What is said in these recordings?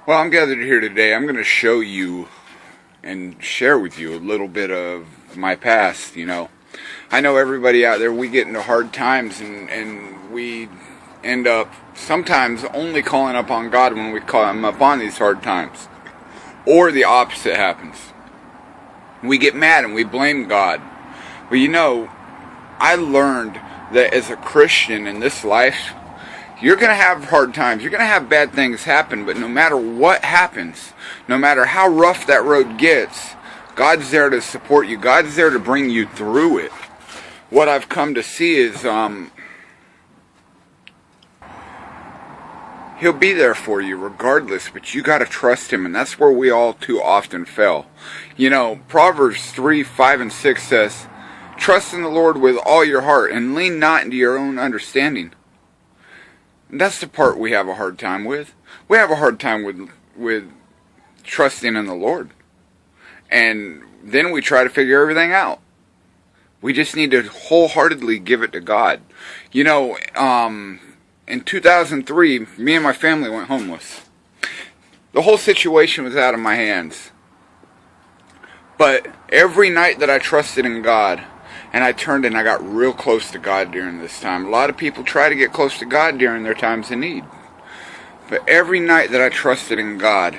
Well, I'm gathered here today. I'm going to show you and share with you a little bit of my past. I know everybody out there, we get into hard times and we end up sometimes only calling upon God when we come upon these hard times. Or the opposite happens. We get mad and we blame God. But I learned that as a Christian in this life, you're going to have hard times. You're going to have bad things happen. But no matter what happens, no matter how rough that road gets, God's there to support you. God's there to bring you through it. What I've come to see is He'll be there for you regardless, but you got to trust Him, and that's where we all too often fail. Proverbs 3, 5, and 6 says, "Trust in the Lord with all your heart, and lean not into your own understanding." And that's the part we have a hard time with. We have a hard time with trusting in the Lord. And then we try to figure everything out. We just need to wholeheartedly give it to God. In 2003, me and my family went homeless. The whole situation was out of my hands. But every night that I trusted in God, and I turned and I got real close to God during this time. A lot of people try to get close to God during their times of need. But every night that I trusted in God,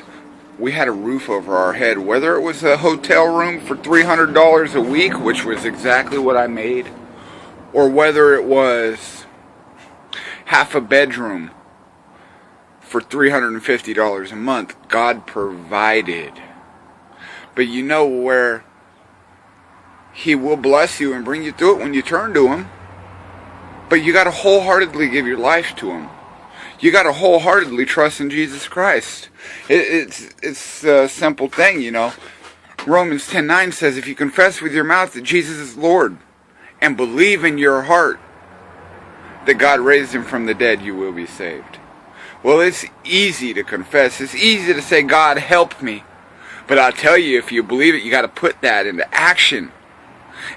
we had a roof over our head. Whether it was a hotel room for $300 a week, which was exactly what I made, or whether it was half a bedroom for $350 a month, God provided. But where He will bless you and bring you through it when you turn to Him. But you got to wholeheartedly give your life to Him. You got to wholeheartedly trust in Jesus Christ. It's a simple thing, Romans 10:9 says, if you confess with your mouth that Jesus is Lord and believe in your heart that God raised Him from the dead, you will be saved. Well, it's easy to confess. It's easy to say, God, help me. But I'll tell you, if you believe it, you got to put that into action.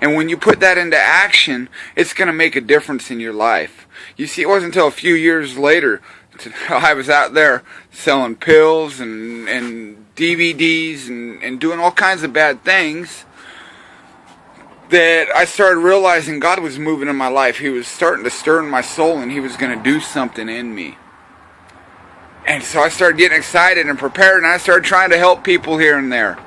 And when you put that into action, it's going to make a difference in your life. You see, it wasn't until a few years later, I was out there selling pills and DVDs and doing all kinds of bad things, that I started realizing God was moving in my life. He was starting to stir in my soul, and He was going to do something in me. And so I started getting excited and prepared, and I started trying to help people here and there.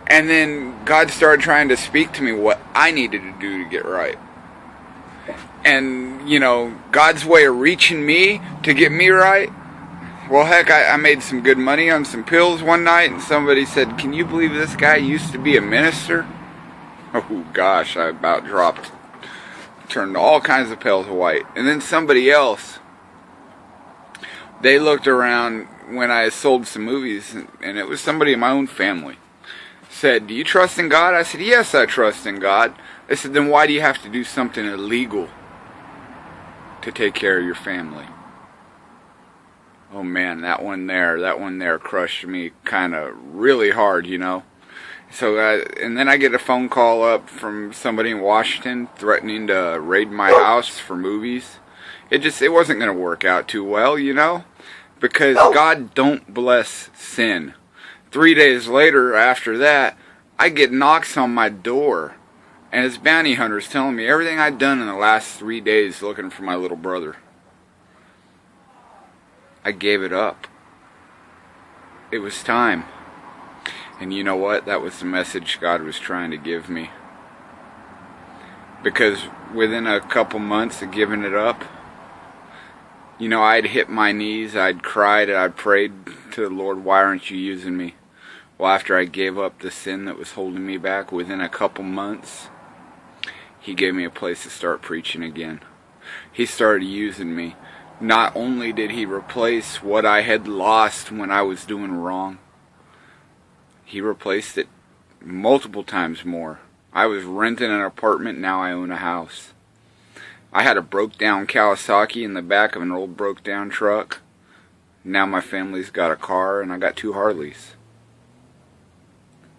And then God started trying to speak to me what I needed to do to get right. And, God's way of reaching me to get me right. Well, heck, I made some good money on some pills one night, and somebody said, "Can you believe this guy used to be a minister?" Oh, gosh, I about dropped. Turned all kinds of pale white. And then somebody else, they looked around when I sold some movies, and it was somebody in my own family. Said, "Do you trust in God?" I said, "Yes, I trust in God." They said, "Then why do you have to do something illegal to take care of your family?" Oh man, that one there crushed me kind of really hard, So, and then I get a phone call up from somebody in Washington threatening to raid my house for movies. It wasn't going to work out too well, because God don't bless sin. 3 days later, after that, I get knocks on my door, and it's bounty hunters telling me everything I'd done in the last 3 days looking for my little brother. I gave it up. It was time. And you know what? That was the message God was trying to give me. Because within a couple months of giving it up, I'd hit my knees, I'd cried, and I'd prayed to the Lord, "Why aren't you using me?" Well, after I gave up the sin that was holding me back, within a couple months, He gave me a place to start preaching again. He started using me. Not only did He replace what I had lost when I was doing wrong, He replaced it multiple times more. I was renting an apartment, now I own a house. I had a broke down Kawasaki in the back of an old broke down truck. Now my family's got a car, and I got 2 Harleys.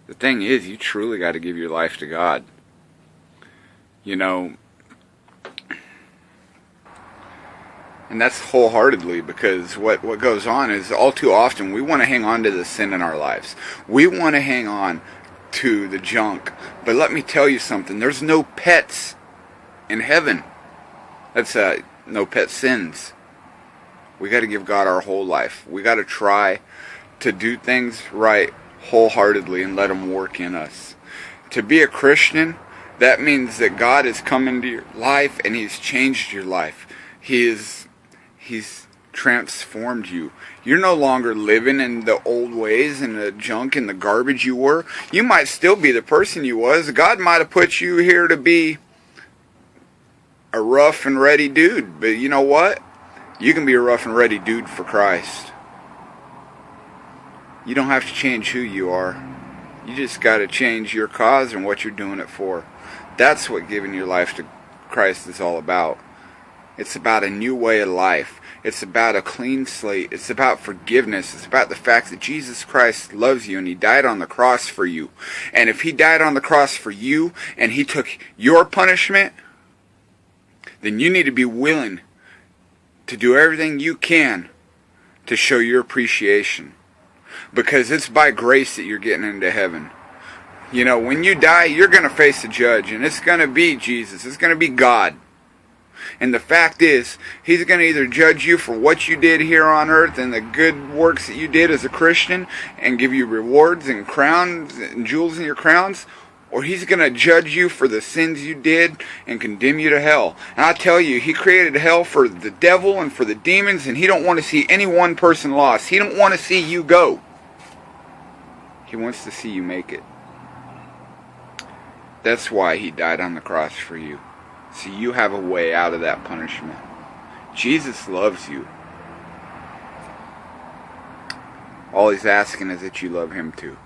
The thing is, you truly got to give your life to God. And that's wholeheartedly, because what goes on is all too often we want to hang on to the sin in our lives. We want to hang on to the junk. But let me tell you something. There's no pets in heaven. That's no pet sins. We got to give God our whole life. We got to try to do things right wholeheartedly and let Him work in us. To be a Christian, that means that God has come into your life and He's changed your life. He's transformed you. You're no longer living in the old ways and the junk and the garbage you were. You might still be the person you was. God might have put you here to be a rough and ready dude. But you know what? You can be a rough and ready dude for Christ. You don't have to change who you are. You just got to change your cause and what you're doing it for. That's what giving your life to Christ is all about. It's about a new way of life. It's about a clean slate. It's about forgiveness. It's about the fact that Jesus Christ loves you and He died on the cross for you. And if He died on the cross for you and He took your punishment, then you need to be willing to do everything you can to show your appreciation. Because it's by grace that you're getting into heaven. You know, when you die, you're going to face a judge, and it's going to be Jesus. It's going to be God. And the fact is, He's going to either judge you for what you did here on earth and the good works that you did as a Christian and give you rewards and crowns and jewels in your crowns, or He's going to judge you for the sins you did and condemn you to hell. And I tell you, He created hell for the devil and for the demons, and He don't want to see any one person lost. He don't want to see you go. He wants to see you make it. That's why He died on the cross for you. So you have a way out of that punishment. Jesus loves you. All He's asking is that you love Him too.